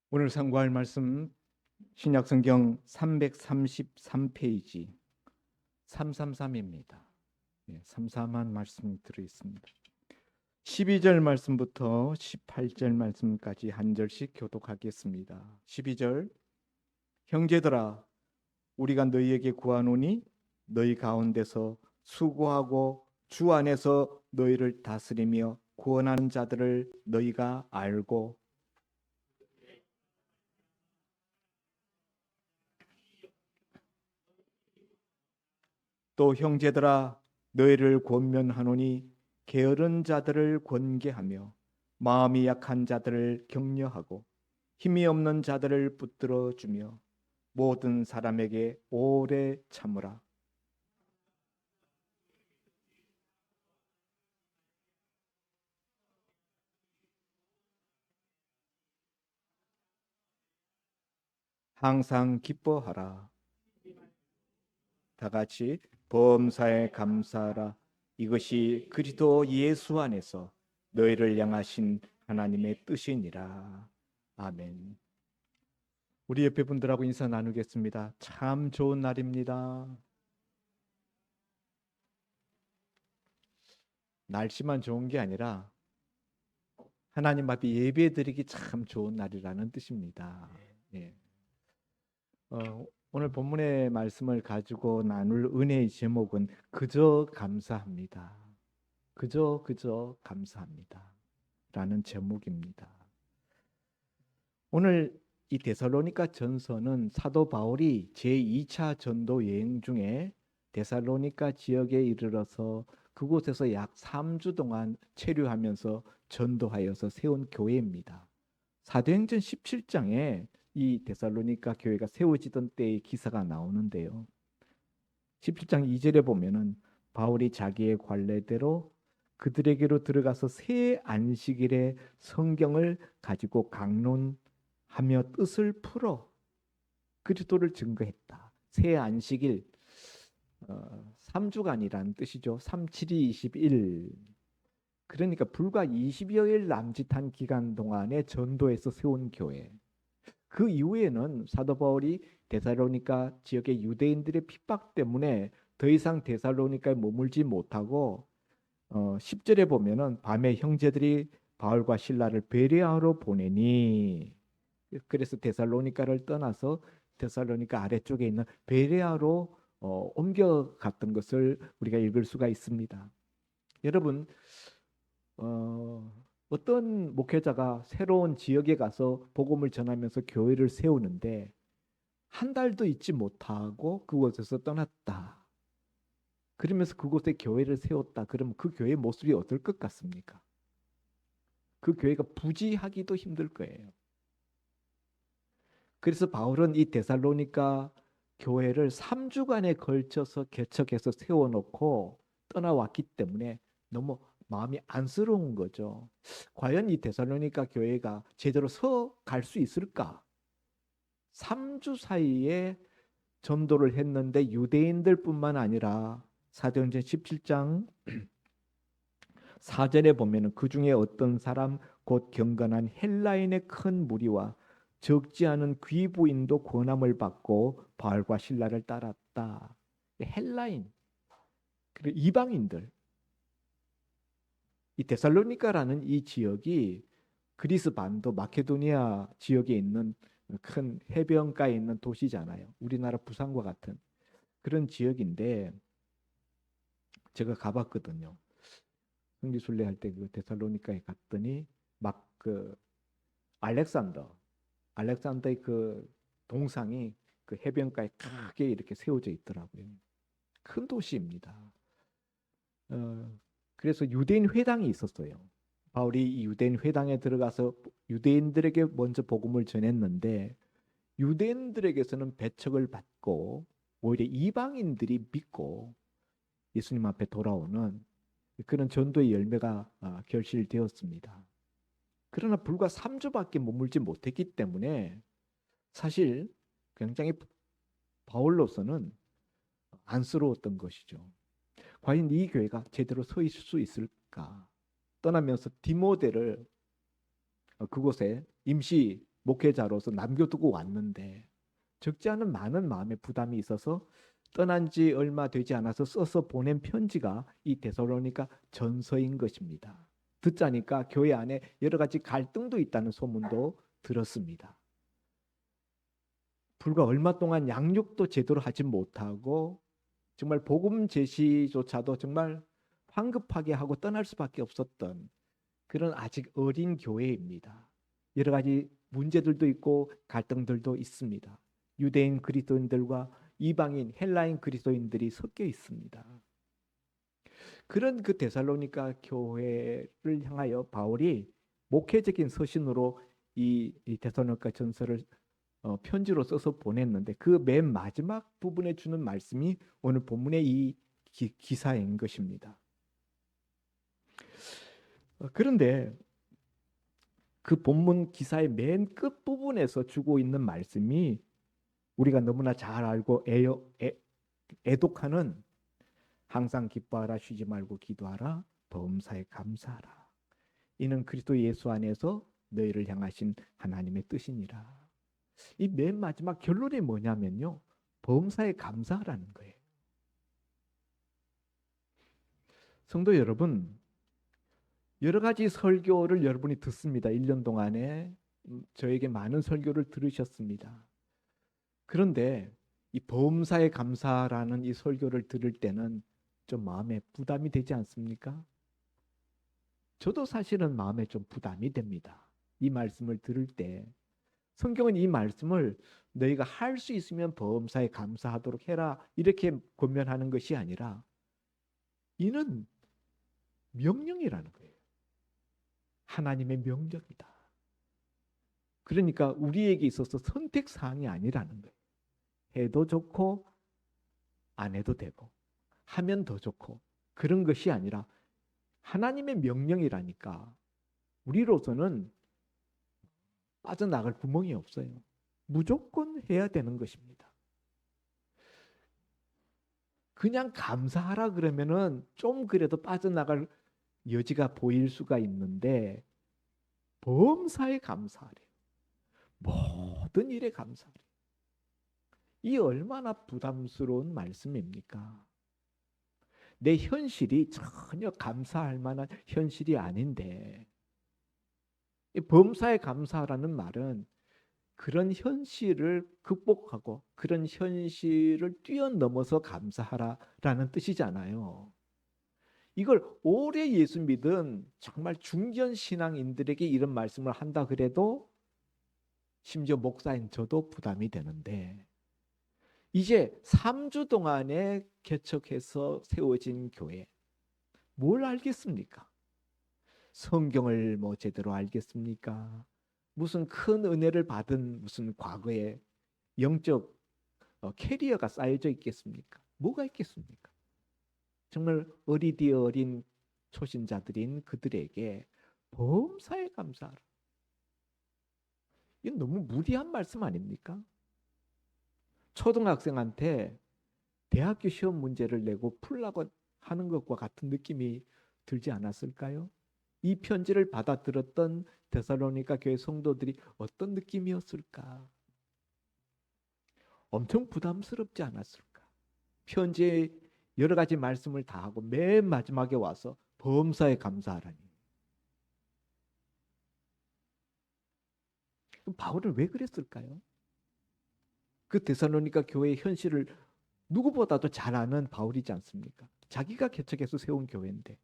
오늘 상고할 말씀 신약성경 333페이지 333입니다. 333한 말씀이 들어있습니다. 12절 말씀부터 18절 말씀까지 한 절씩 교독하겠습니다. 12절 형제들아 우리가 너희에게 구하노니 너희 가운데서 수고하고 주 안에서 너희를 다스리며 구원하는 자들을 너희가 알고 또 형제들아 너희를 권면하노니 게으른 자들을 권계하며 마음이 약한 자들을 격려하고 힘이 없는 자들을 붙들어 주며 모든 사람에게 오래 참으라. 항상 기뻐하라. 다 같이 범사에 감사하라. 이것이 그리스도 예수 안에서 너희를 향하신 하나님의 뜻이니라. 아멘. 우리 옆에 분들하고 인사 나누겠습니다. 참 좋은 날입니다. 날씨만 좋은 게 아니라 하나님 앞에 예배드리기 참 좋은 날이라는 뜻입니다. 예. 오늘 본문의 말씀을 가지고 나눌 은혜의 제목은 그저 감사합니다. 그저 감사합니다. 라는 제목입니다. 오늘 이 데살로니가 전서는 사도 바울이 제2차 전도 여행 중에 데살로니가 지역에 이르러서 그곳에서 약 3주 동안 체류하면서 전도하여서 세운 교회입니다. 사도행전 17장에 이 데살로니가 교회가 세워지던 때의 기사가 나오는데요. 17장 2절에 보면은 바울이 자기의 관례대로 그들에게로 들어가서 새 안식일에 성경을 가지고 강론하며 뜻을 풀어 그리스도를 증거했다. 새 안식일 3주간이라는 뜻이죠. 3, 7이 21. 그러니까 불과 20여일 남짓한 기간 동안에 전도에서 세운 교회. 그 이후에는 사도 바울이 데살로니가 지역의 유대인들의 핍박 때문에 더 이상 데살로니카에 머물지 못하고 10절에 보면은 밤에 형제들이 바울과 실라를 베레아로 보내니 그래서 데살로니카를 떠나서 데살로니카 아래쪽에 있는 베레아로 옮겨갔던 것을 우리가 읽을 수가 있습니다. 여러분 어떤 목회자가 새로운 지역에 가서 복음을 전하면서 교회를 세우는데 한 달도 있지 못하고 그곳에서 떠났다. 그러면서 그곳에 교회를 세웠다. 그러면 그 교회의 모습이 어떨 것 같습니까? 그 교회가 부지하기도 힘들 거예요. 그래서 바울은 이 데살로니가 교회를 3주간에 걸쳐서 개척해서 세워놓고 떠나왔기 때문에 너무 마음이 안쓰러운 거죠. 과연 이 데살로니가 교회가 제대로 서 갈 수 있을까? 3주 사이에 전도를 했는데 유대인들뿐만 아니라 사도행전 17장 4절에 보면은 그 중에 어떤 사람 곧 경건한 헬라인의 큰 무리와 적지 않은 귀부인도 권함을 받고 바울과 실라를 따랐다. 헬라인 그리고 이방인들 이 데살로니가라는 이 지역이 그리스 반도 마케도니아 지역에 있는 큰 해변가에 있는 도시잖아요. 우리나라 부산과 같은 그런 지역인데 제가 가봤거든요. 성지순례 할 때 그 데살로니카에 갔더니 막 그 알렉산더의 그 동상이 그 해변가에 크게 이렇게 세워져 있더라고요. 큰 도시입니다. 그래서 유대인 회당이 있었어요. 바울이 이 유대인 회당에 들어가서 유대인들에게 먼저 복음을 전했는데 유대인들에게서는 배척을 받고 오히려 이방인들이 믿고 예수님 앞에 돌아오는 그런 전도의 열매가 결실되었습니다. 그러나 불과 3주밖에 머물지 못했기 때문에 사실 굉장히 바울로서는 안쓰러웠던 것이죠. 과연 이 교회가 제대로 서 있을 수 있을까? 떠나면서 디모데를 그곳에 임시 목회자로서 남겨두고 왔는데 적지 않은 많은 마음의 부담이 있어서 떠난 지 얼마 되지 않아서 써서 보낸 편지가 이 데살로니가 전서인 것입니다. 듣자니까 교회 안에 여러 가지 갈등도 있다는 소문도 들었습니다. 불과 얼마 동안 양육도 제대로 하지 못하고 정말 복음 제시조차도 정말 황급하게 하고 떠날 수밖에 없었던 그런 아직 어린 교회입니다. 여러 가지 문제들도 있고 갈등들도 있습니다. 유대인 그리스도인들과 이방인 헬라인 그리스도인들이 섞여 있습니다. 그런 그 데살로니가 교회를 향하여 바울이 목회적인 서신으로 이 데살로니가 전서를 편지로 써서 보냈는데 그 맨 마지막 부분에 주는 말씀이 오늘 본문의 이 기사인 것입니다. 그런데 그 본문 기사의 맨 끝부분에서 주고 있는 말씀이 우리가 너무나 잘 알고 애독하는 항상 기뻐하라, 쉬지 말고 기도하라, 범사에 감사하라. 이는 그리스도 예수 안에서 너희를 향하신 하나님의 뜻이니라. 이 맨 마지막 결론이 뭐냐면요, 범사에 감사하라는 거예요. 성도 여러분, 여러 가지 설교를 여러분이 듣습니다. 1년 동안에 저에게 많은 설교를 들으셨습니다. 그런데 이 범사에 감사라는 이 설교를 들을 때는 좀 마음에 부담이 되지 않습니까? 저도 사실은 마음에 좀 부담이 됩니다. 이 말씀을 들을 때 성경은 이 말씀을 너희가 할 수 있으면 범사에 감사하도록 해라 이렇게 권면하는 것이 아니라 이는 명령이라는 거예요. 하나님의 명령이다. 그러니까 우리에게 있어서 선택사항이 아니라는 거예요. 해도 좋고 안 해도 되고 하면 더 좋고 그런 것이 아니라 하나님의 명령이라니까 우리로서는 빠져나갈 구멍이 없어요. 무조건 해야 되는 것입니다. 그냥 감사하라 그러면은 좀 그래도 빠져나갈 여지가 보일 수가 있는데 범사에 감사하래요. 모든 일에 감사하래요. 이 얼마나 부담스러운 말씀입니까? 내 현실이 전혀 감사할 만한 현실이 아닌데 범사에 감사하라는 말은 그런 현실을 극복하고 그런 현실을 뛰어넘어서 감사하라라는 뜻이잖아요. 이걸 오래 예수 믿은 정말 중견 신앙인들에게 이런 말씀을 한다 그래도 심지어 목사인 저도 부담이 되는데 이제 3주 동안에 개척해서 세워진 교회 뭘 알겠습니까? 성경을 뭐 제대로 알겠습니까? 무슨 큰 은혜를 받은 무슨 과거에 영적 캐리어가 쌓여져 있겠습니까? 뭐가 있겠습니까? 정말 어리디 어린 초신자들인 그들에게 범사에 감사하라. 이건 너무 무리한 말씀 아닙니까? 초등학생한테 대학교 시험 문제를 내고 풀라고 하는 것과 같은 느낌이 들지 않았을까요? 이 편지를 받아들었던 데살로니가 교회 성도들이 어떤 느낌이었을까? 엄청 부담스럽지 않았을까? 편지에 여러 가지 말씀을 다 하고 맨 마지막에 와서 범사에 감사하라니. 바울은 왜 그랬을까요? 그 데살로니가 교회의 현실을 누구보다도 잘 아는 바울이지 않습니까? 자기가 개척해서 세운 교회인데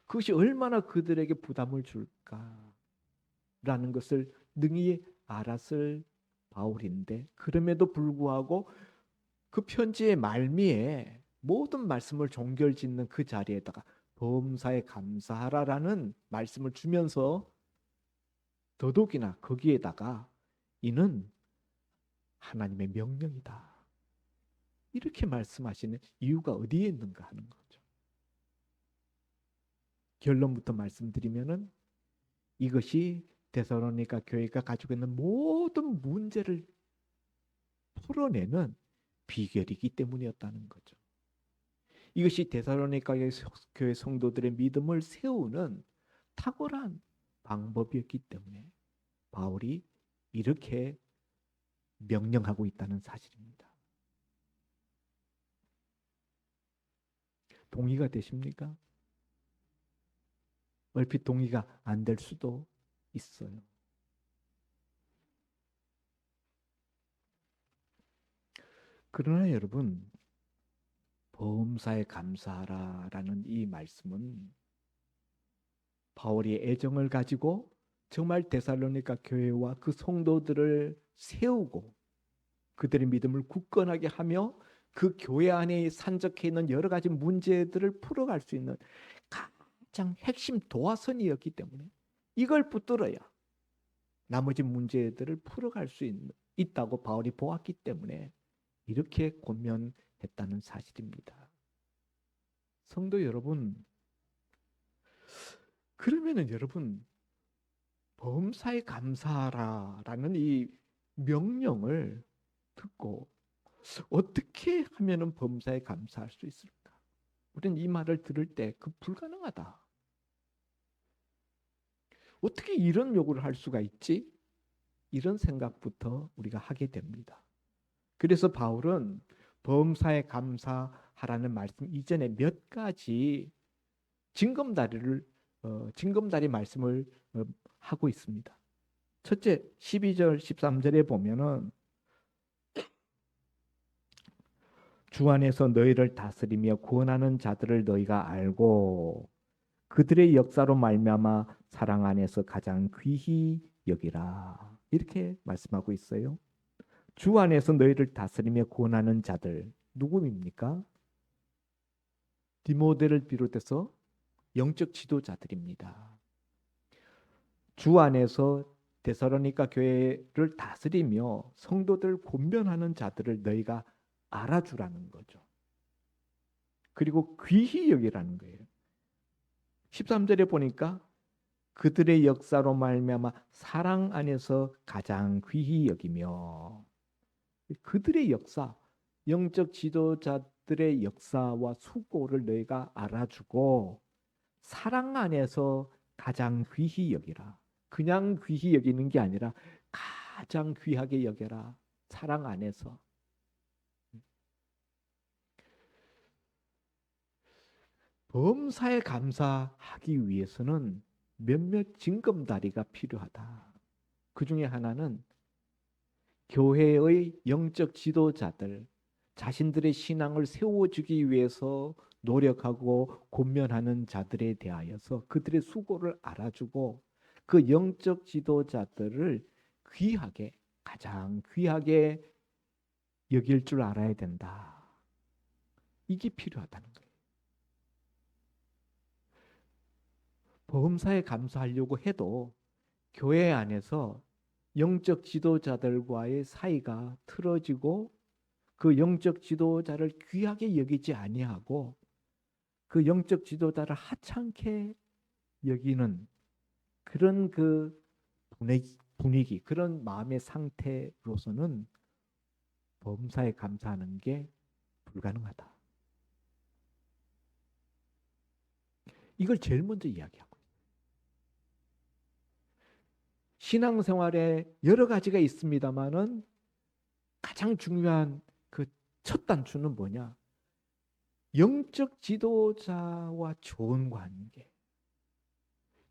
그것이 얼마나 그들에게 부담을 줄까라는 것을 능히 알았을 바울인데 그럼에도 불구하고 그 편지의 말미에 모든 말씀을 종결짓는 그 자리에다가 범사에 감사하라라는 말씀을 주면서 더더욱이나 거기에다가 이는 하나님의 명령이다. 이렇게 말씀하시는 이유가 어디에 있는가 하는 거죠. 결론부터 말씀드리면은 이것이 데살로니가 교회가 가지고 있는 모든 문제를 풀어내는 비결이기 때문이었다는 거죠. 이것이 데살로니가 교회 성도들의 믿음을 세우는 탁월한 방법이었기 때문에 바울이 이렇게 명령하고 있다는 사실입니다. 동의가 되십니까? 얼핏 동의가 안 될 수도 있어요. 그러나 여러분, 범사에 감사하라라는 이 말씀은 바울이 애정을 가지고 정말 데살로니가 교회와 그 성도들을 세우고 그들의 믿음을 굳건하게 하며 그 교회 안에 산적해 있는 여러 가지 문제들을 풀어갈 수 있는 가장 핵심 도화선이었기 때문에 이걸 붙들어야 나머지 문제들을 풀어갈 수 있다고 바울이 보았기 때문에 이렇게 권면했다는 사실입니다. 성도 여러분, 그러면은 여러분 범사에 감사하라라는 이 명령을 듣고 어떻게 하면은 범사에 감사할 수 있을까? 우리는 이 말을 들을 때 그 불가능하다. 어떻게 이런 요구를 할 수가 있지? 이런 생각부터 우리가 하게 됩니다. 그래서 바울은 범사에 감사하라는 말씀 이전에 몇 가지 징검다리 말씀을 하고 있습니다. 첫째, 12절, 13절에 보면은 주 안에서 너희를 다스리며 구원하는 자들을 너희가 알고 그들의 역사로 말미암아 사랑 안에서 가장 귀히 여기라. 이렇게 말씀하고 있어요. 주 안에서 너희를 다스리며 구원하는 자들 누구입니까? 디모데를 비롯해서 영적 지도자들입니다. 주 안에서 데살로니가 교회를 다스리며 성도들 권면하는 자들을 너희가 알아주라는 거죠. 그리고 귀히 여기라는 거예요. 13절에 보니까 그들의 역사로 말미암아 사랑 안에서 가장 귀히 여기며 그들의 역사, 영적 지도자들의 역사와 수고를 너희가 알아주고 사랑 안에서 가장 귀히 여기라. 그냥 귀히 여기는 게 아니라 가장 귀하게 여겨라. 사랑 안에서. 범사에 감사하기 위해서는 몇몇 징검다리가 필요하다. 그 중에 하나는 교회의 영적 지도자들, 자신들의 신앙을 세워주기 위해서 노력하고 권면하는 자들에 대하여서 그들의 수고를 알아주고 그 영적 지도자들을 귀하게, 가장 귀하게 여길 줄 알아야 된다. 이게 필요하다는 거예요. 범사에 감사하려고 해도 교회 안에서 영적 지도자들과의 사이가 틀어지고 그 영적 지도자를 귀하게 여기지 아니하고 그 영적 지도자를 하찮게 여기는 그런 그 분위기, 그런 마음의 상태로서는 범사에 감사하는 게 불가능하다. 이걸 제일 먼저 이야기하고 있어요. 신앙생활에 여러 가지가 있습니다만은 가장 중요한 그 첫 단추는 뭐냐? 영적 지도자와 좋은 관계,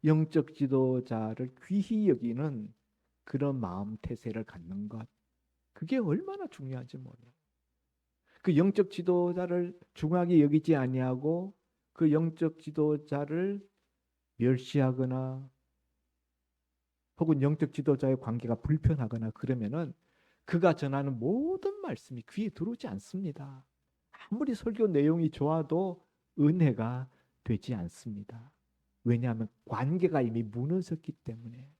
영적 지도자를 귀히 여기는 그런 마음 태세를 갖는 것, 그게 얼마나 중요한지 몰라요. 그 영적 지도자를 중하게 여기지 아니하고 그 영적 지도자를 멸시하거나 혹은 영적 지도자의 관계가 불편하거나 그러면은 그가 전하는 모든 말씀이 귀에 들어오지 않습니다. 아무리 설교 내용이 좋아도 은혜가 되지 않습니다. 왜냐하면 관계가 이미 무너졌기 때문에.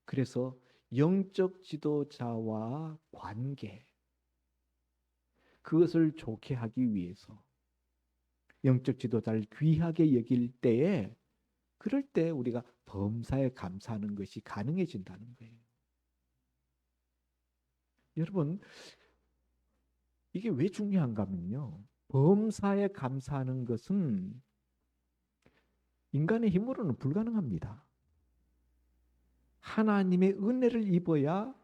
그래서 영적 지도자와 관계, 그것을 좋게 하기 위해서 영적 지도자를 귀하게 여길 때에 그럴 때 우리가 범사에 감사하는 것이 가능해진다는 거예요. 여러분, 이게 왜 중요한가 하면요. 범사에 감사하는 것은 인간의 힘으로는 불가능합니다. 하나님의 은혜를 입어야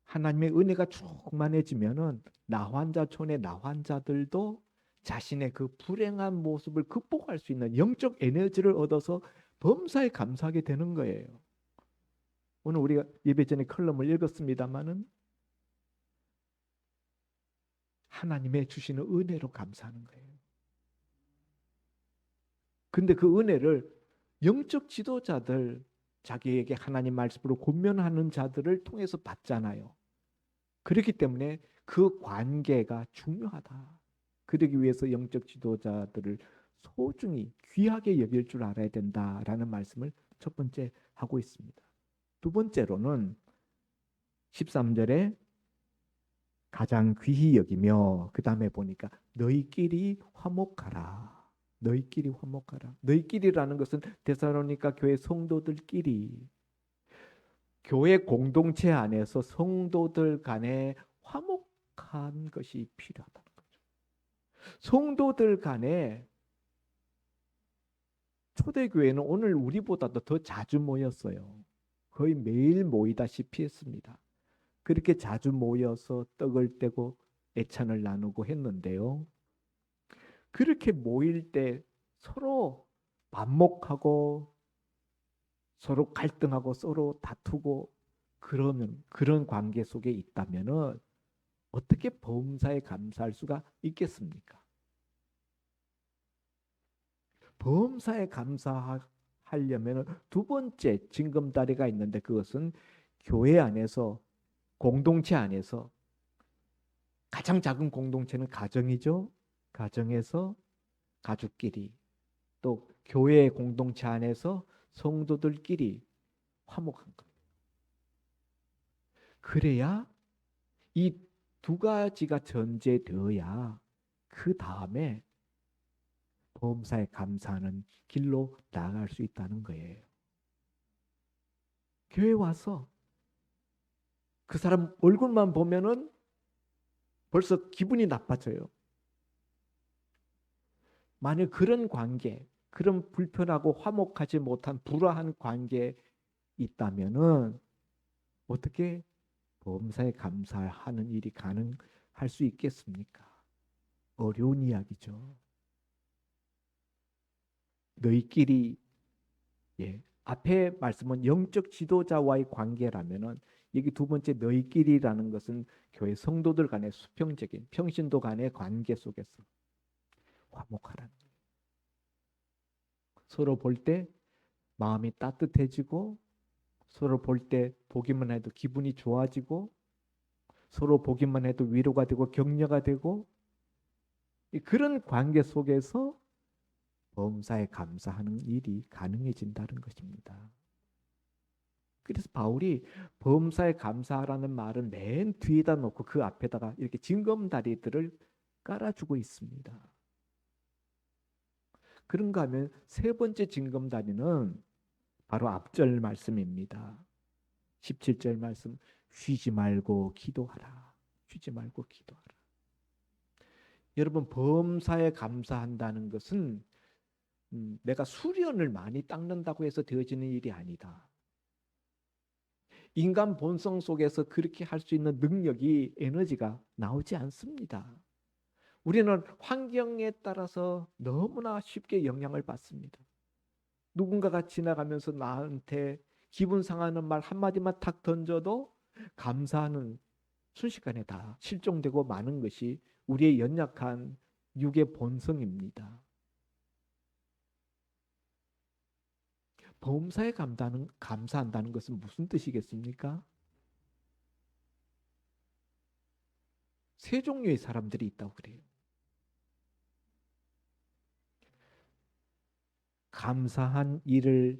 하나님의 은혜가 충만해지면은 나환자촌의 나환자들도 자신의 그 불행한 모습을 극복할 수 있는 영적 에너지를 얻어서 범사에 감사하게 되는 거예요. 오늘 우리가 예배 전에 컬럼을 읽었습니다마는 하나님의 주시는 은혜로 감사하는 거예요. 근데 그 은혜를 영적 지도자들, 자기에게 하나님 말씀으로 권면하는 자들을 통해서 받잖아요. 그렇기 때문에 그 관계가 중요하다. 그러기 위해서 영적 지도자들을 소중히 귀하게 여길 줄 알아야 된다라는 말씀을 첫 번째 하고 있습니다. 두 번째로는 13절에 가장 귀히 여기며 그 다음에 보니까 너희끼리 화목하라. 너희끼리 화목하라. 너희끼리라는 것은 데살로니가 교회 성도들끼리, 교회 공동체 안에서 성도들 간에 화목한 것이 필요하다는 거죠. 성도들 간에, 초대교회는 오늘 우리보다도 더 자주 모였어요. 거의 매일 모이다시피 했습니다. 그렇게 자주 모여서 떡을 떼고 애찬을 나누고 했는데요. 그렇게 모일 때 서로 반목하고 서로 갈등하고 서로 다투고 그러면, 그런 관계 속에 있다면은 어떻게 범사에 감사할 수가 있겠습니까? 범사에 감사하려면 두 번째 징검다리가 있는데, 그것은 교회 안에서, 공동체 안에서, 가장 작은 공동체는 가정이죠. 가정에서 가족끼리, 또 교회 공동체 안에서 성도들끼리 화목한 겁니다. 그래야 이 두 가지가 전제되어야 그 다음에 범사에 감사하는 길로 나아갈 수 있다는 거예요. 교회 와서 그 사람 얼굴만 보면은 벌써 기분이 나빠져요. 만약 그런 관계, 그런 불편하고 화목하지 못한 불화한 관계에 있다면은 어떻게 범사에 감사하는 일이 가능할 수 있겠습니까? 어려운 이야기죠. 너희끼리, 앞에 말씀은 영적 지도자와의 관계라면은, 여기 두 번째 너희끼리라는 것은 교회 성도들 간의 수평적인 평신도 간의 관계 속에서 화목하라는 거예요. 서로 볼 때 마음이 따뜻해지고, 서로 볼 때 보기만 해도 기분이 좋아지고, 서로 보기만 해도 위로가 되고 격려가 되고, 그런 관계 속에서 범사에 감사하는 일이 가능해진다는 것입니다. 그래서 바울이 범사에 감사하라는 말은 맨 뒤에다 놓고 그 앞에다가 이렇게 징검다리들을 깔아주고 있습니다. 그런가 하면 세 번째 징검다리는 바로 앞절 말씀입니다. 17절 말씀, 쉬지 말고 기도하라. 쉬지 말고 기도하라. 여러분, 범사에 감사한다는 것은 내가 수련을 많이 닦는다고 해서 되어지는 일이 아니다. 인간 본성 속에서 그렇게 할 수 있는 능력이, 에너지가 나오지 않습니다. 우리는 환경에 따라서 너무나 쉽게 영향을 받습니다. 누군가가 지나가면서 나한테 기분 상하는 말 한마디만 탁 던져도 감사하는, 순식간에 다 실종되고 마는 것이 우리의 연약한 육의 본성입니다. 범사에 감사한다는 것은 무슨 뜻이겠습니까? 세 종류의 사람들이 있다고 그래요. 감사한 일을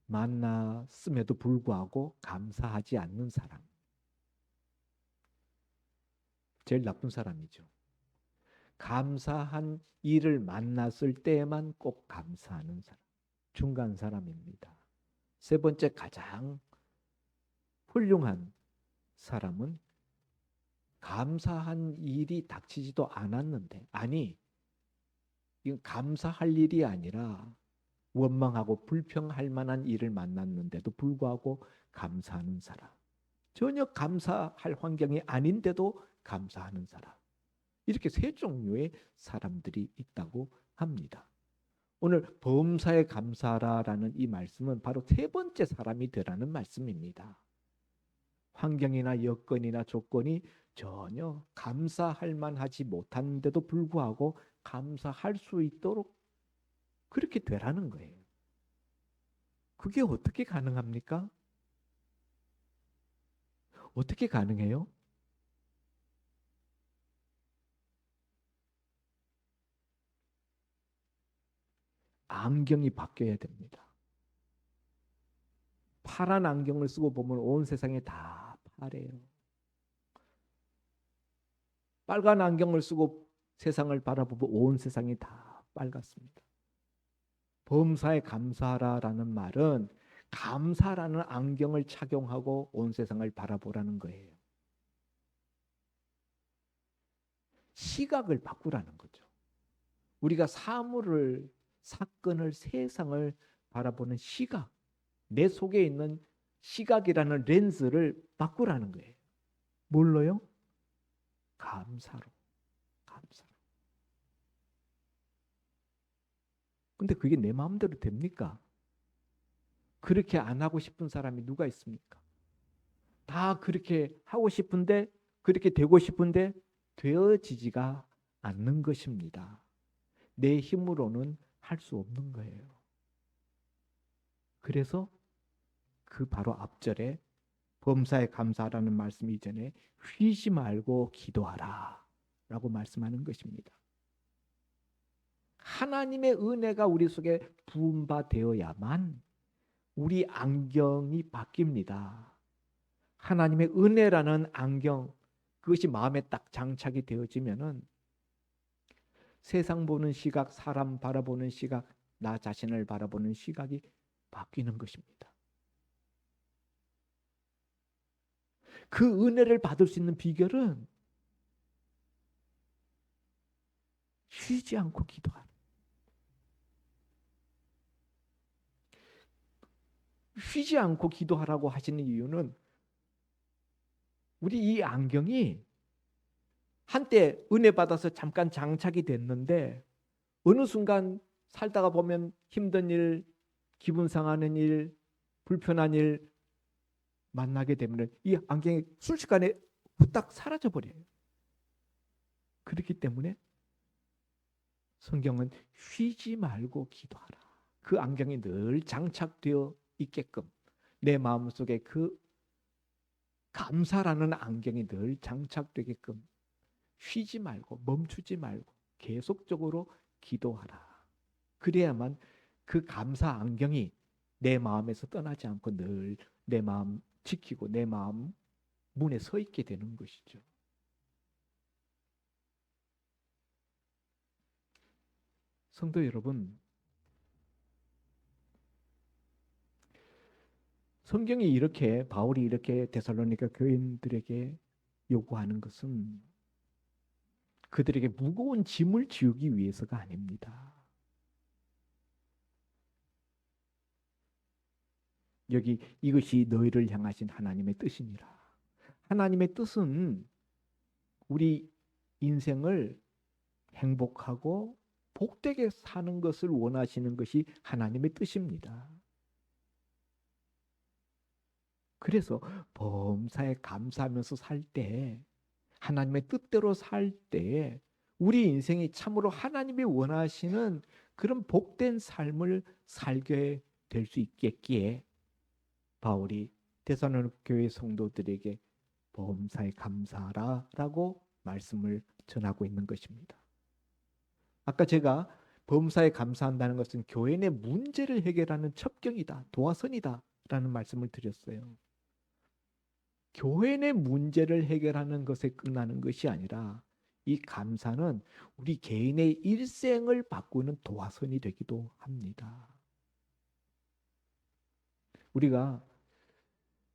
만났음에도 불구하고 감사하지 않는 사람, 제일 나쁜 사람이죠. 감사한 일을 만났을 때에만 꼭 감사하는 사람, 중간 사람입니다. 세 번째 가장 훌륭한 사람은 감사한 일이 닥치지도 않았는데, 아니, 이건 감사할 일이 아니라 원망하고 불평할 만한 일을 만났는데도 불구하고 감사하는 사람. 전혀 감사할 환경이 아닌데도 감사하는 사람. 이렇게 세 종류의 사람들이 있다고 합니다. 오늘 범사에 감사하라라는 이 말씀은 바로 세 번째 사람이 되라는 말씀입니다. 환경이나 여건이나 조건이 전혀 감사할 만하지 못한데도 불구하고 감사할 수 있도록 그렇게 되라는 거예요. 그게 어떻게 가능합니까? 어떻게 가능해요? 안경이 바뀌어야 됩니다. 파란 안경을 쓰고 보면 온 세상이 다 파래요. 빨간 안경을 쓰고 세상을 바라보면 온 세상이 다 빨갛습니다. 범사에 감사하라라는 말은 감사라는 안경을 착용하고 온 세상을 바라보라는 거예요. 시각을 바꾸라는 거죠. 우리가 사물을, 사건을, 세상을 바라보는 시각, 내 속에 있는 시각이라는 렌즈를 바꾸라는 거예요. 뭘로요? 감사로. 감사로. 근데 그게 내 마음대로 됩니까? 그렇게 안 하고 싶은 사람이 누가 있습니까? 다 그렇게 하고 싶은데, 그렇게 되고 싶은데 되어지지가 않는 것입니다. 내 힘으로는 할 수 없는 거예요. 그래서 그 바로 앞절에 범사에 감사하라는 말씀 이전에 쉬지 말고 기도하라 라고 말씀하는 것입니다. 하나님의 은혜가 우리 속에 부음받되어야만 우리 안경이 바뀝니다. 하나님의 은혜라는 안경, 그것이 마음에 딱 장착이 되어지면은 세상 보는 시각, 사람 바라보는 시각, 나 자신을 바라보는 시각이 바뀌는 것입니다. 그 은혜를 받을 수 있는 비결은 쉬지 않고 기도하는. 쉬지 않고 기도하라고 하시는 이유는 우리 이 안경이 한때 은혜 받아서 잠깐 장착이 됐는데 어느 순간 살다가 보면 힘든 일, 기분 상하는 일, 불편한 일 만나게 되면 이 안경이 순식간에 후딱 사라져 버려요. 그렇기 때문에 성경은 쉬지 말고 기도하라. 그 안경이 늘 장착되어 있게끔 내 마음속에 그 감사라는 안경이 늘 장착되게끔 쉬지 말고 멈추지 말고 계속적으로 기도하라. 그래야만 그 감사 안경이 내 마음에서 떠나지 않고 늘 내 마음 지키고 내 마음 문에 서 있게 되는 것이죠. 성도 여러분, 성경이 이렇게 바울이 이렇게 데살로니가 교인들에게 요구하는 것은 그들에게 무거운 짐을 지우기 위해서가 아닙니다. 여기 이것이 너희를 향하신 하나님의 뜻이니라. 하나님의 뜻은 우리 인생을 행복하고 복되게 사는 것을 원하시는 것이 하나님의 뜻입니다. 그래서 범사에 감사하면서 살 때, 하나님의 뜻대로 살 때 우리 인생이 참으로 하나님이 원하시는 그런 복된 삶을 살게 될 수 있겠기에 바울이 데살로니가 교회 성도들에게 범사에 감사하라라고 말씀을 전하고 있는 것입니다. 아까 제가 범사에 감사한다는 것은 교회 내 문제를 해결하는 첩경이다, 도화선이다 라는 말씀을 드렸어요. 교회 내 문제를 해결하는 것에 끝나는 것이 아니라 이 감사는 우리 개인의 일생을 바꾸는 도화선이 되기도 합니다. 우리가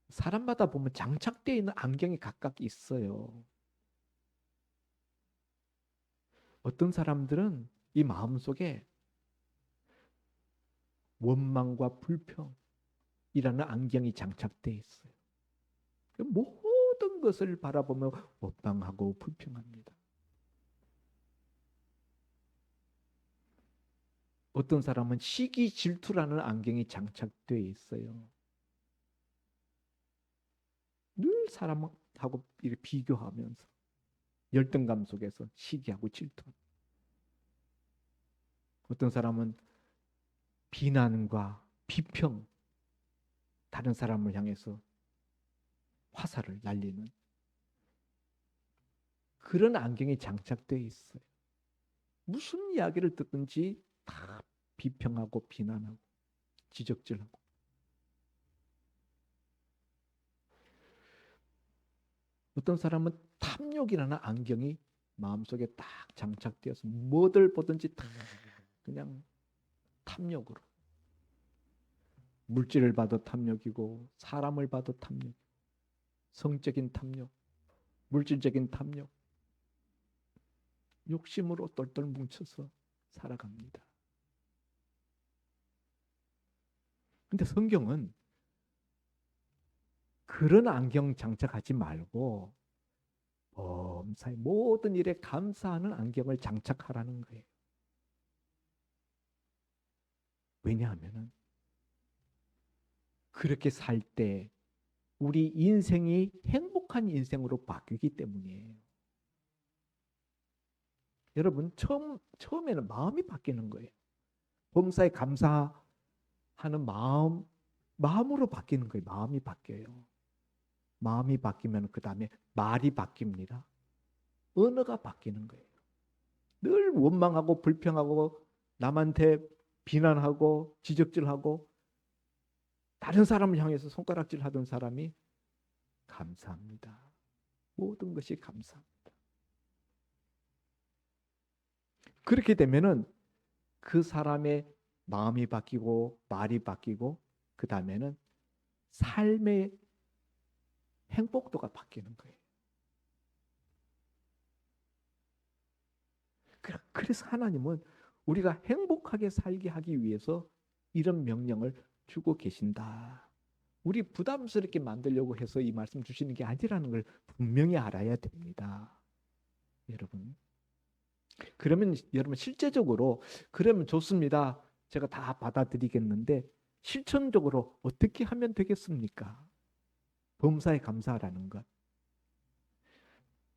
사람마다 보면 장착되어 있는 안경이 각각 있어요. 어떤 사람들은 이 마음속에 원망과 불평이라는 안경이 장착되어 있어요. 모든 것을 바라보며 원망하고 불평합니다. 어떤 사람은 시기 질투라는 안경이 장착되어 있어요. 늘 사람하고 이렇게 비교하면서 열등감 속에서 시기하고 질투. 어떤 사람은 비난과 비평, 다른 사람을 향해서 화살을 날리는 그런 안경이 장착되어 있어요. 무슨 이야기를 듣든지 다 비평하고 비난하고 지적질하고. 어떤 사람은 탐욕이라는 안경이 마음속에 딱 장착되어서 뭐들 보든지 다 그냥 탐욕으로. 물질을 봐도 탐욕이고 사람을 봐도 탐욕. 성적인 탐욕, 물질적인 탐욕. 욕심으로 똘똘 뭉쳐서 살아갑니다. 근데 성경은 그런 안경 장착하지 말고 범사의 모든 일에 감사하는 안경을 장착하라는 거예요. 왜냐하면 그렇게 살 때 우리 인생이 행복한 인생으로 바뀌기 때문이에요. 여러분 처음에는 마음이 바뀌는 거예요. 범사에 감사하는 마음으로 바뀌는 거예요. 마음이 바뀌어요. 마음이 바뀌면 그 다음에 말이 바뀝니다. 언어가 바뀌는 거예요. 늘 원망하고 불평하고 남한테 비난하고 지적질하고 다른 사람을 향해서 손가락질 하던 사람이 감사합니다. 모든 것이 감사합니다. 그렇게 되면은 그 사람의 마음이 바뀌고 말이 바뀌고 그 다음에는 삶의 행복도가 바뀌는 거예요. 그래서 하나님은 우리가 행복하게 살게 하기 위해서 이런 명령을 주고 계신다. 우리 부담스럽게 만들려고 해서 이 말씀 주시는 게 아니라는 걸 분명히 알아야 됩니다. 여러분. 그러면 여러분 실제적으로 그러면 좋습니다. 제가 다 받아들이겠는데 실천적으로 어떻게 하면 되겠습니까? 범사에 감사하라는 것.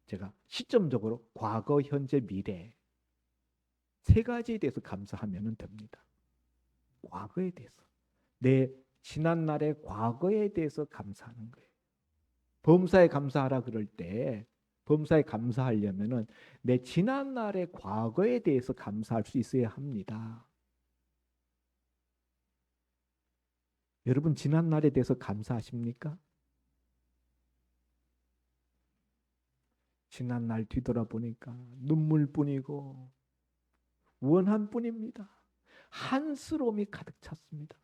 제가 시점적으로 과거, 현재, 미래 세 가지에 대해서 감사하면 됩니다. 과거에 대해서. 내 지난날의 과거에 대해서 감사하는 거예요. 범사에 감사하라 그럴 때 범사에 감사하려면은 내 지난날의 과거에 대해서 감사할 수 있어야 합니다. 여러분 지난날에 대해서 감사하십니까? 지난날 뒤돌아보니까 눈물뿐이고 원한뿐입니다. 한스러움이 가득 찼습니다.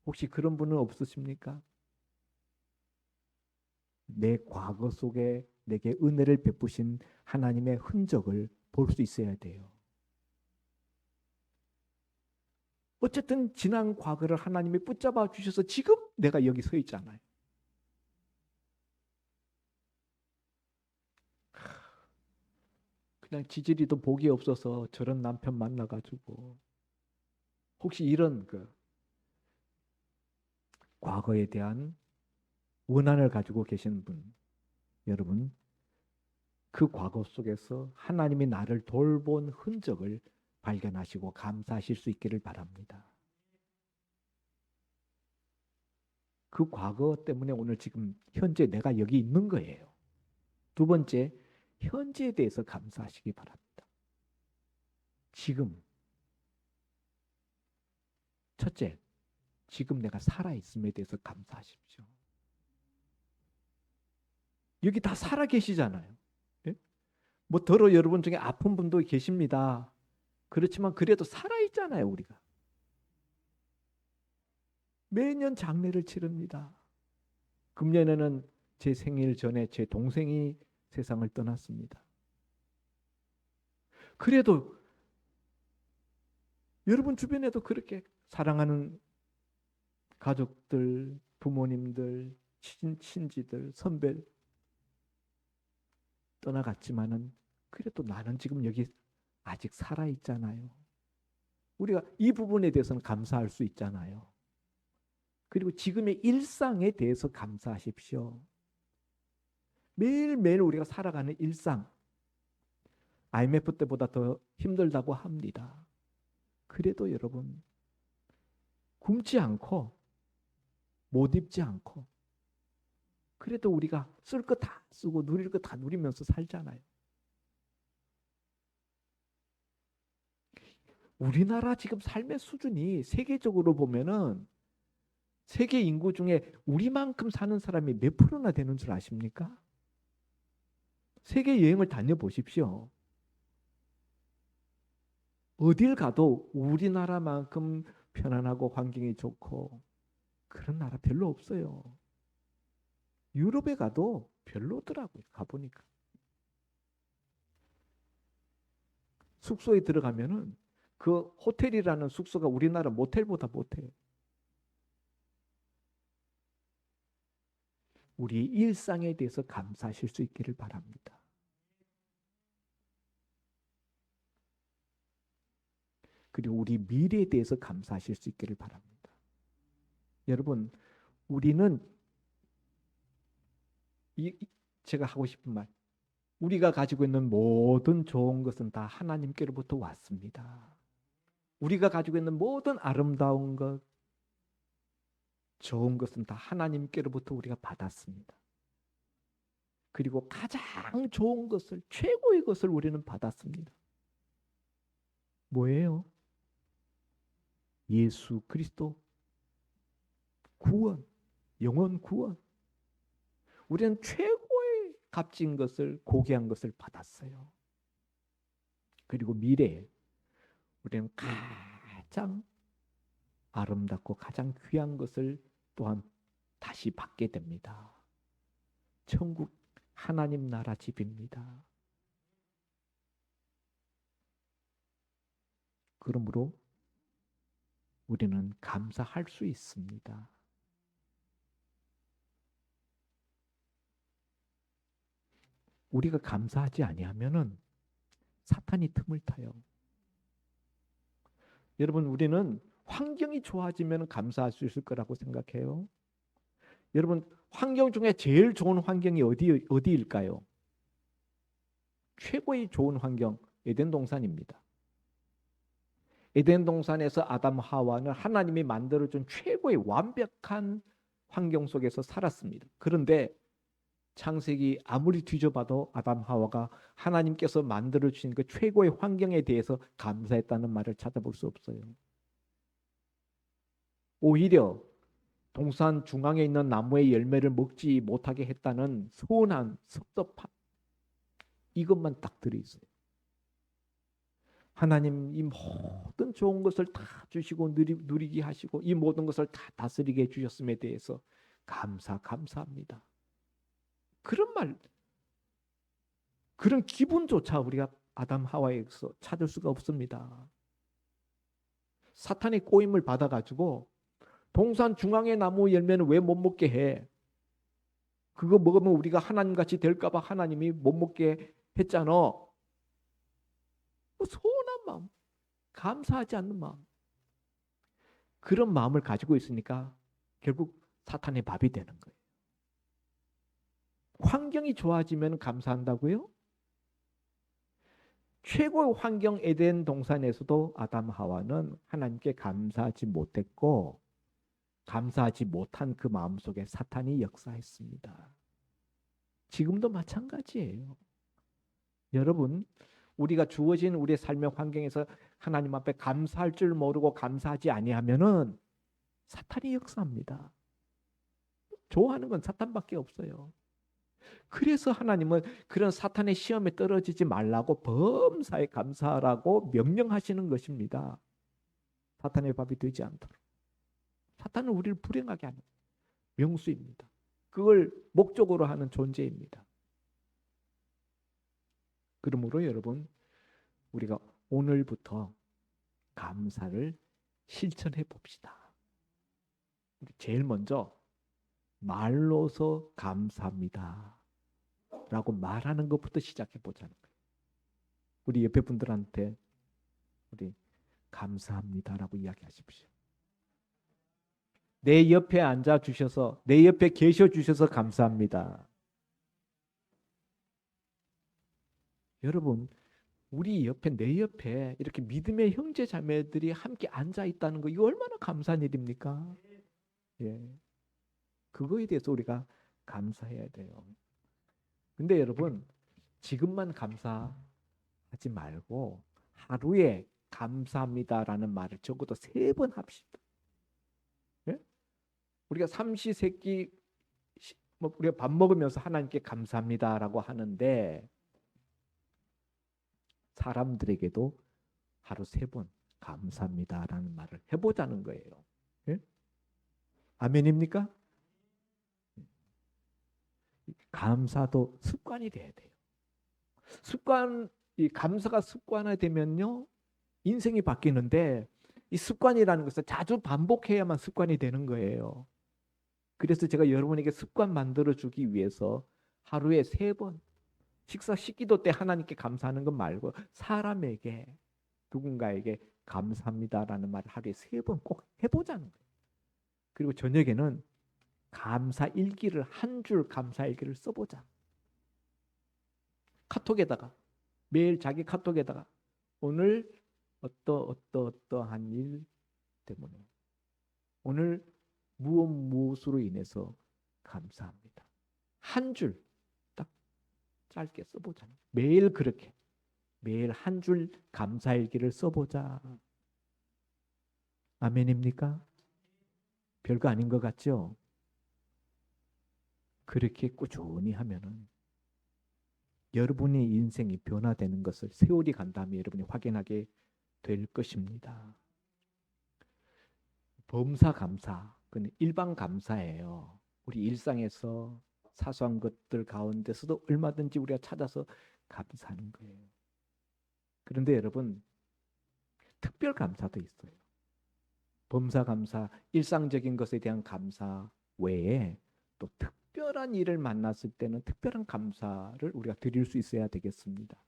혹시 그런 분은 없으십니까? 내 과거 속에 내게 은혜를 베푸신 하나님의 흔적을 볼 수 있어야 돼요. 어쨌든 지난 과거를 하나님이 붙잡아 주셔서 지금 내가 여기 서 있잖아요. 그냥 지지리도 복이 없어서 저런 남편 만나가지고 혹시 이런 과거에 대한 원한을 가지고 계신 분, 여러분 그 과거 속에서 하나님이 나를 돌본 흔적을 발견하시고 감사하실 수 있기를 바랍니다. 그 과거 때문에 오늘 지금 현재 내가 여기 있는 거예요. 두 번째, 현재에 대해서 감사하시기 바랍니다. 지금. 첫째, 지금 내가 살아있음에 대해서 감사하십시오. 여기 다 살아 계시잖아요. 네? 뭐 더러 여러분 중에 아픈 분도 계십니다. 그렇지만 그래도 살아있잖아요, 우리가. 매년 장례를 치릅니다. 금년에는 제 생일 전에 제 동생이 세상을 떠났습니다. 그래도 여러분 주변에도 그렇게 사랑하는 가족들, 부모님들, 친지들, 선배 떠나갔지만은 그래도 나는 지금 여기 아직 살아 있잖아요. 우리가 이 부분에 대해서는 감사할 수 있잖아요. 그리고 지금의 일상에 대해서 감사하십시오. 매일매일 우리가 살아가는 일상, IMF 때보다 더 힘들다고 합니다. 그래도 여러분, 굶지 않고 못 입지 않고 그래도 우리가 쓸 거 다 쓰고 누릴 거 다 누리면서 살잖아요. 우리나라 지금 삶의 수준이 세계적으로 보면은 세계 인구 중에 우리만큼 사는 사람이 몇 프로나 되는 줄 아십니까? 세계 여행을 다녀보십시오. 어딜 가도 우리나라만큼 편안하고 환경이 좋고 그런 나라 별로 없어요. 유럽에 가도 별로더라고요. 가보니까. 숙소에 들어가면은 그 호텔이라는 숙소가 우리나라 모텔보다 못해요. 우리 일상에 대해서 감사하실 수 있기를 바랍니다. 그리고 우리 미래에 대해서 감사하실 수 있기를 바랍니다. 여러분, 우리는 제가 하고 싶은 말, 우리가 가지고 있는 모든 좋은 것은 다 하나님께로부터 왔습니다. 우리가 가지고 있는 모든 아름다운 것, 좋은 것은 다 하나님께로부터 우리가 받았습니다. 그리고 가장 좋은 것을, 최고의 것을 우리는 받았습니다. 뭐예요? 예수 그리스도 구원, 영원 구원. 우리는 최고의 값진 것을, 고귀한 것을 받았어요. 그리고 미래에 우리는 가장 아름답고 가장 귀한 것을 또한 다시 받게 됩니다. 천국 하나님 나라 집입니다. 그러므로 우리는 감사할 수 있습니다. 우리가 감사하지 아니하면은 사탄이 틈을 타요. 여러분, 우리는 환경이 좋아지면 감사할 수 있을 거라고 생각해요. 여러분, 환경 중에 제일 좋은 환경이 어디일까요? 최고의 좋은 환경, 에덴 동산입니다. 에덴 동산에서 아담 하와는 하나님이 만들어준 최고의 완벽한 환경 속에서 살았습니다. 그런데 창세기 아무리 뒤져봐도 아담 하와가 하나님께서 만들어주신 그 최고의 환경에 대해서 감사했다는 말을 찾아볼 수 없어요. 오히려 동산 중앙에 있는 나무의 열매를 먹지 못하게 했다는 서운한 섭섭함, 이것만 딱 들어있어요. 하나님 이 모든 좋은 것을 다 주시고 누리게 하시고 이 모든 것을 다 다스리게 해주셨음에 대해서 감사합니다. 그런 말, 그런 기분조차 우리가 아담 하와에서 찾을 수가 없습니다. 사탄의 꼬임을 받아가지고 동산 중앙의 나무 열매는 왜 못 먹게 해? 그거 먹으면 우리가 하나님같이 될까 봐 하나님이 못 먹게 했잖아. 서운한 마음, 감사하지 않는 마음, 그런 마음을 가지고 있으니까 결국 사탄의 밥이 되는 거예요. 환경이 좋아지면 감사한다고요? 최고의 환경 에덴 동산에서도 아담 하와는 하나님께 감사하지 못했고 감사하지 못한 그 마음속에 사탄이 역사했습니다. 지금도 마찬가지예요. 여러분, 우리가 주어진 우리의 삶의 환경에서 하나님 앞에 감사할 줄 모르고 감사하지 아니하면은 사탄이 역사합니다. 좋아하는 건 사탄밖에 없어요. 그래서 하나님은 그런 사탄의 시험에 떨어지지 말라고 범사에 감사하라고 명령하시는 것입니다. 사탄의 밥이 되지 않도록. 사탄은 우리를 불행하게 하는 명수입니다. 그걸 목적으로 하는 존재입니다. 그러므로 여러분, 우리가 오늘부터 감사를 실천해 봅시다. 제일 먼저 말로서 감사합니다 라고 말하는 것부터 시작해 보자는 거예요. 우리 옆에 분들한테 우리 감사합니다라고 이야기하십시오. 내 옆에 앉아 주셔서, 내 옆에 계셔 주셔서 감사합니다. 여러분, 우리 옆에, 내 옆에 이렇게 믿음의 형제 자매들이 함께 앉아 있다는 거, 이거 얼마나 감사한 일입니까? 예. 그거에 대해서 우리가 감사해야 돼요. 근데 여러분, 지금만 감사하지 말고 하루에 감사합니다라는 말을 적어도 3번 합시다. 예? 우리가 삼시세끼 우리가 밥 먹으면서 하나님께 감사합니다라고 하는데 사람들에게도 하루 3번 감사합니다라는 말을 해보자는 거예요. 예? 아멘입니까? 감사도 습관이 돼야 돼요. 이 감사가 습관화되면요, 인생이 바뀌는데 이 습관이라는 것은 자주 반복해야만 습관이 되는 거예요. 그래서 제가 여러분에게 습관 만들어주기 위해서 하루에 3번 식사 식기도 때 하나님께 감사하는 것 말고 사람에게, 누군가에게 감사합니다라는 말을 하루에 3번 꼭 해보자는 거예요. 그리고 저녁에는 감사 일기를, 한 줄 감사 일기를 써보자. 카톡에다가, 매일 자기 카톡에다가 오늘 어떠한 일 때문에, 오늘 무엇으로 인해서 감사합니다. 한 줄 딱 짧게 써보자. 매일 그렇게, 매일 한 줄 감사일기를 써보자. 아멘입니까? 별거 아닌 것 같죠? 그렇게 꾸준히 하면은 여러분의 인생이 변화되는 것을 세월이 간 다음에 여러분이 확인하게 될 것입니다. 범사 감사, 그건 일반 감사예요. 우리 일상에서 사소한 것들 가운데서도 얼마든지 우리가 찾아서 감사하는 거예요. 그런데 여러분, 특별 감사도 있어요. 범사 감사, 일상적인 것에 대한 감사 외에 또 특별한 일을 만났을 때는 특별한 감사를 우리가 드릴 수 있어야 되겠습니다.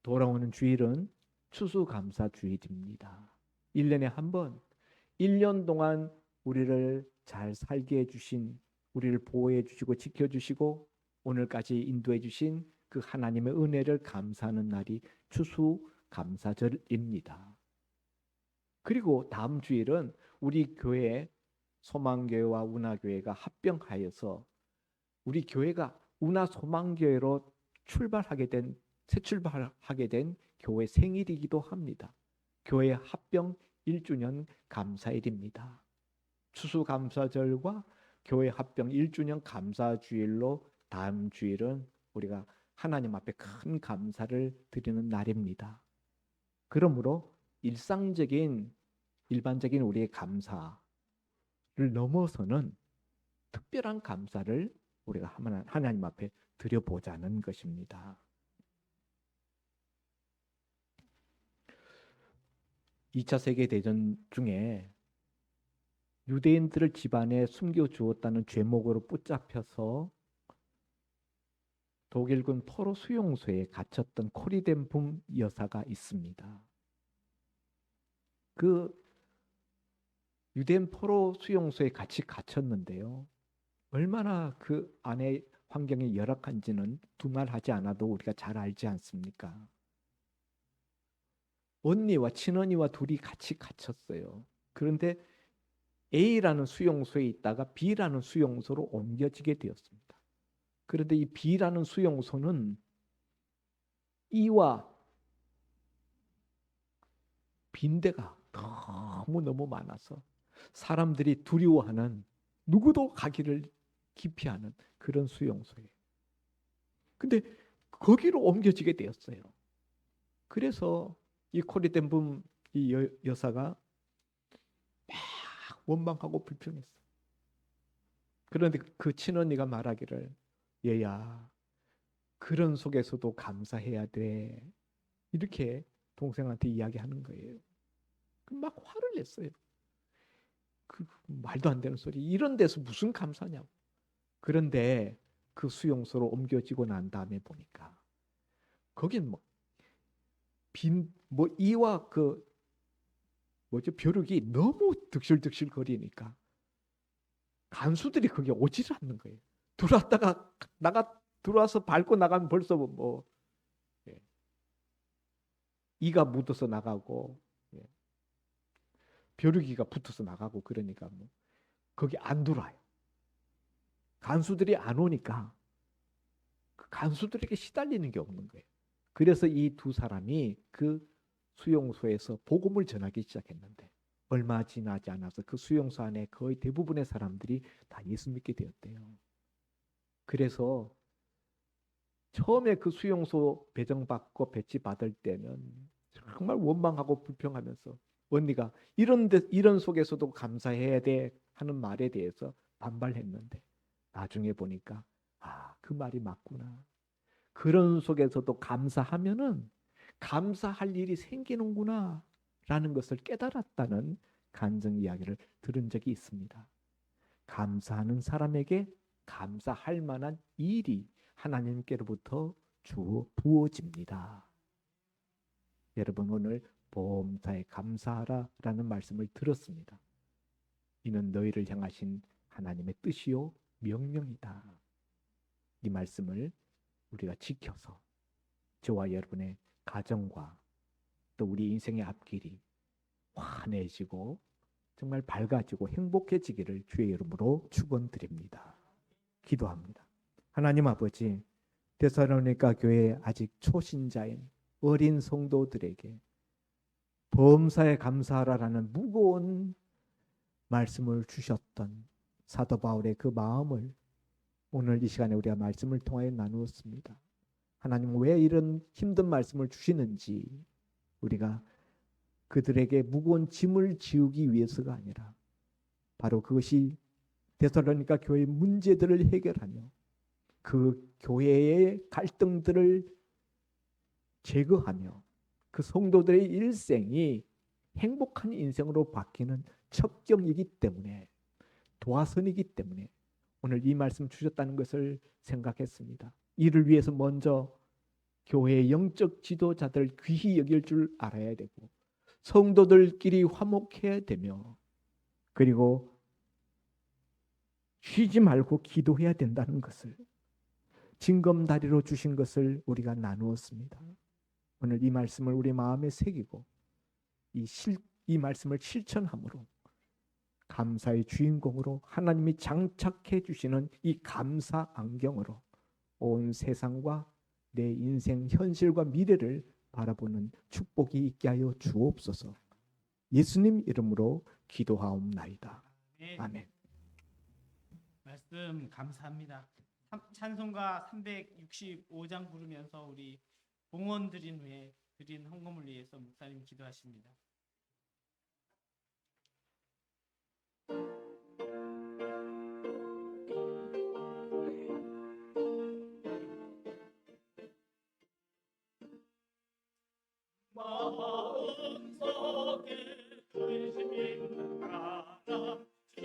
돌아오는 주일은 추수감사 주일입니다. 1년에 한 번, 1년 동안 우리를 잘 살게 해주신, 우리를 보호해 주시고 지켜주시고 오늘까지 인도해 주신 그 하나님의 은혜를 감사하는 날이 추수감사절입니다. 그리고 다음 주일은 우리 교회, 소망교회와 운하교회가 합병하여서 우리 교회가 운하소망교회로 새 출발하게 된 교회 생일이기도 합니다. 교회 합병 1주년 감사일입니다. 추수감사절과 교회 합병 1주년 감사주일로 다음 주일은 우리가 하나님 앞에 큰 감사를 드리는 날입니다. 그러므로 일반적인 우리의 감사를 넘어서는 특별한 감사를 우리가 하나님 앞에 드려보자는 것입니다. 2차 세계대전 중에 유대인들을 집안에 숨겨주었다는 죄목으로 붙잡혀서 독일군 포로 수용소에 갇혔던 코리덴붐 여사가 있습니다. 그 유대인 포로 수용소에 같이 갇혔는데요. 얼마나 그 안에 환경이 열악한지는 두말하지 않아도 우리가 잘 알지 않습니까? 언니와 친언니와 둘이 같이 갇혔어요. 그런데 A라는 수용소에 있다가 B라는 수용소로 옮겨지게 되었습니다. 그런데 이 B라는 수용소는 E와 빈대가 너무 많아서 사람들이 두려워하는, 누구도 가기를 기피하는 그런 수용소예요. 근데 거기로 옮겨지게 되었어요. 그래서 이 코리덴붐 이 여사가 막 원망하고 불평했어. 그런데 그 친언니가 말하기를, 얘야, 그런 속에서도 감사해야 돼. 이렇게 동생한테 이야기하는 거예요. 막 화를 냈어요. 그 말도 안 되는 소리. 이런 데서 무슨 감사냐고. 그런데 그 수용소로 옮겨지고 난 다음에 보니까 거긴 뭐 이와 그 벼룩이 너무 득실득실 거리니까 간수들이 거기 오지를 않는 거예요. 들어와서 밟고 나가면 벌써 예, 이가 묻어서 나가고, 예, 벼룩이가 붙어서 나가고, 그러니까 거기 안 들어와요. 간수들이 안 오니까 그 간수들에게 시달리는 게 없는 거예요. 그래서 이 두 사람이 그 수용소에서 복음을 전하기 시작했는데 얼마 지나지 않아서 그 수용소 안에 거의 대부분의 사람들이 다 예수 믿게 되었대요. 그래서 처음에 그 수용소 배정받고 배치받을 때는 정말 원망하고 불평하면서 언니가 이런 속에서도 감사해야 돼 하는 말에 대해서 반발했는데 나중에 보니까 그 말이 맞구나. 그런 속에서도 감사하면은 감사할 일이 생기는구나 라는 것을 깨달았다는 간증 이야기를 들은 적이 있습니다. 감사하는 사람에게 감사할 만한 일이 하나님께로부터 부어집니다. 여러분, 오늘 보험사에 감사하라 라는 말씀을 들었습니다. 이는 너희를 향하신 하나님의 뜻이요 명령이다. 이 말씀을 우리가 지켜서 저와 여러분의 가정과 또 우리 인생의 앞길이 환해지고 정말 밝아지고 행복해지기를 주의 이름으로 축원드립니다. 기도합니다. 하나님 아버지, 데살로니가 교회 아직 초신자인 어린 성도들에게 범사에 감사하라라는 무거운 말씀을 주셨던 사도 바울의 그 마음을 오늘 이 시간에 우리가 말씀을 통하여 나누었습니다. 하나님, 왜 이런 힘든 말씀을 주시는지 우리가 그들에게 무거운 짐을 지우기 위해서가 아니라 바로 그것이 데살로니가 교회의 문제들을 해결하며 그 교회의 갈등들을 제거하며 그 성도들의 일생이 행복한 인생으로 바뀌는 첩경이기 때문에, 도화선이기 때문에 오늘 이 말씀 주셨다는 것을 생각했습니다. 이를 위해서 먼저 교회의 영적 지도자들 귀히 여길 줄 알아야 되고 성도들끼리 화목해야 되며 그리고 쉬지 말고 기도해야 된다는 것을 징검다리로 주신 것을 우리가 나누었습니다. 오늘 이 말씀을 우리 마음에 새기고 이 말씀을 실천함으로 감사의 주인공으로 하나님이 장착해 주시는 이 감사 안경으로 온 세상과 내 인생 현실과 미래를 바라보는 축복이 있게 하여 주옵소서. 예수님 이름으로 기도하옵나이다. 아멘. 말씀 감사합니다. 찬송가 365장 부르면서 우리 봉헌 드린 후에 드린 헌금을 위해서 목사님 기도하십니다. 마음속에 근심 있는 사람 주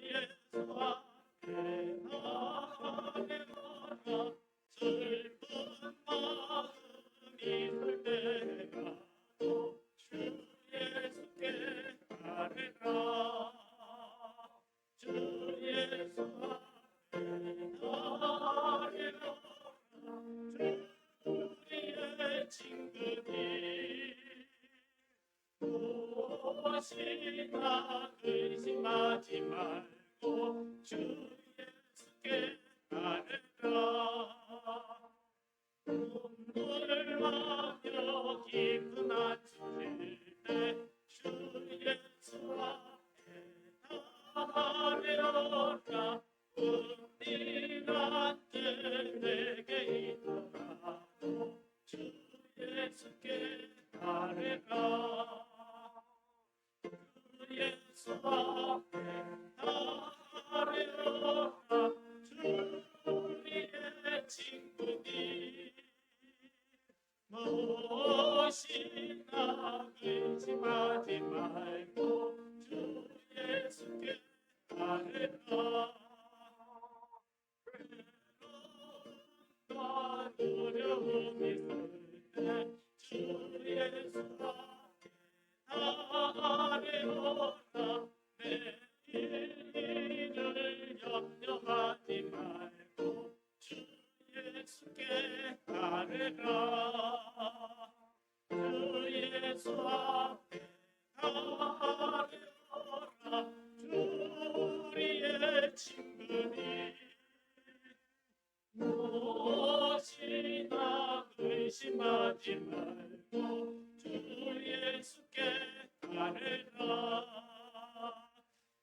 예수 앞에 나아가라. 슬픈 마음이 들 때라도 주 예수께 아뢰라. 주 예수 앞에 나아가라. 우리의 친구니 무엇이나 의심하지 말고 주 예수께 아뢰라. 눈물하며 깊은 한숨 쉴 때 주 예수 앞에 아뢰라. 은밀한 때 내게 있더라도 주 예수께 아뢰라. 주 예수 앞에 앞에 가려라 우리의 친구니 무엇이나 의심하지 말고 주 예수께 가려라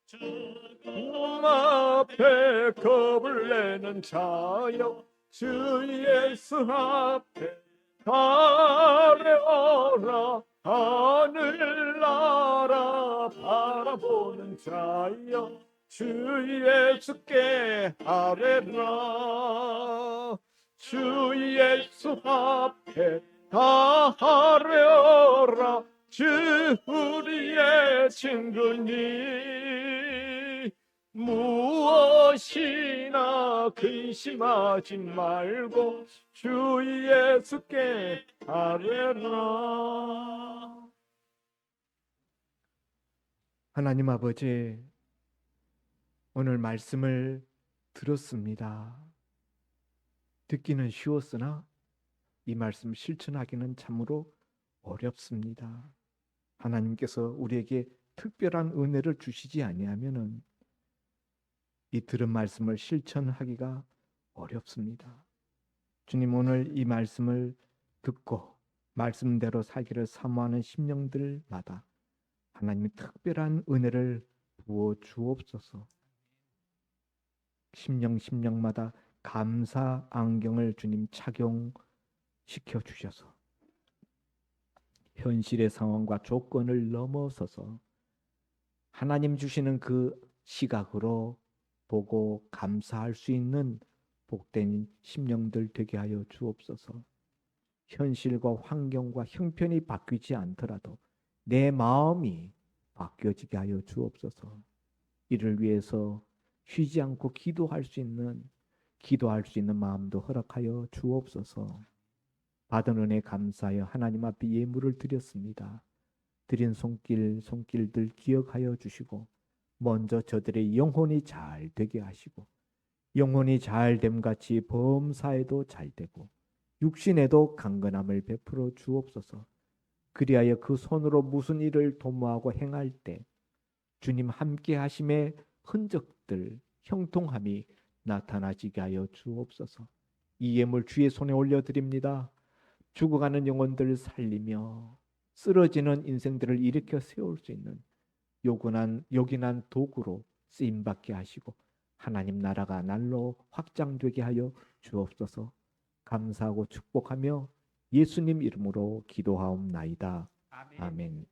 죽음 앞에 겁을 내는 자여 주 예수 앞에 가려라 하늘나라 바라보는 자여 주 예수께 아뢰라 주 예수 앞에 가려라 주 우리의 친구니 무엇이나 근심하지 말고 주 예수께 아뢰라. 하나님 아버지, 오늘 말씀을 들었습니다. 듣기는 쉬웠으나 이 말씀 실천하기는 참으로 어렵습니다. 하나님께서 우리에게 특별한 은혜를 주시지 아니하면은 이 들은 말씀을 실천하기가 어렵습니다. 주님, 오늘 이 말씀을 듣고 말씀대로 살기를 사모하는 심령들마다 하나님의 특별한 은혜를 부어 주옵소서. 심령마다 감사 안경을 주님 착용시켜 주셔서 현실의 상황과 조건을 넘어서서 하나님 주시는 그 시각으로 보고 감사할 수 있는 복된 심령들 되게 하여 주옵소서. 현실과 환경과 형편이 바뀌지 않더라도 내 마음이 바뀌어지게 하여 주옵소서. 이를 위해서 쉬지 않고 기도할 수 있는 마음도 허락하여 주옵소서. 받은 은혜 감사하여 하나님 앞에 예물을 드렸습니다. 드린 손길들 기억하여 주시고 먼저 저들의 영혼이 잘 되게 하시고 영혼이 잘됨 같이 범사에도 잘 되고 육신에도 강건함을 베풀어 주옵소서. 그리하여 그 손으로 무슨 일을 도모하고 행할 때 주님 함께 하심의 흔적들, 형통함이 나타나지게 하여 주옵소서. 이 예물 주의 손에 올려드립니다. 죽어가는 영혼들을 살리며 쓰러지는 인생들을 일으켜 세울 수 있는 요긴한 도구로 쓰임받게 하시고 하나님 나라가 날로 확장되게 하여 주옵소서. 감사하고 축복하며 예수님 이름으로 기도하옵나이다. 아멘. 아멘.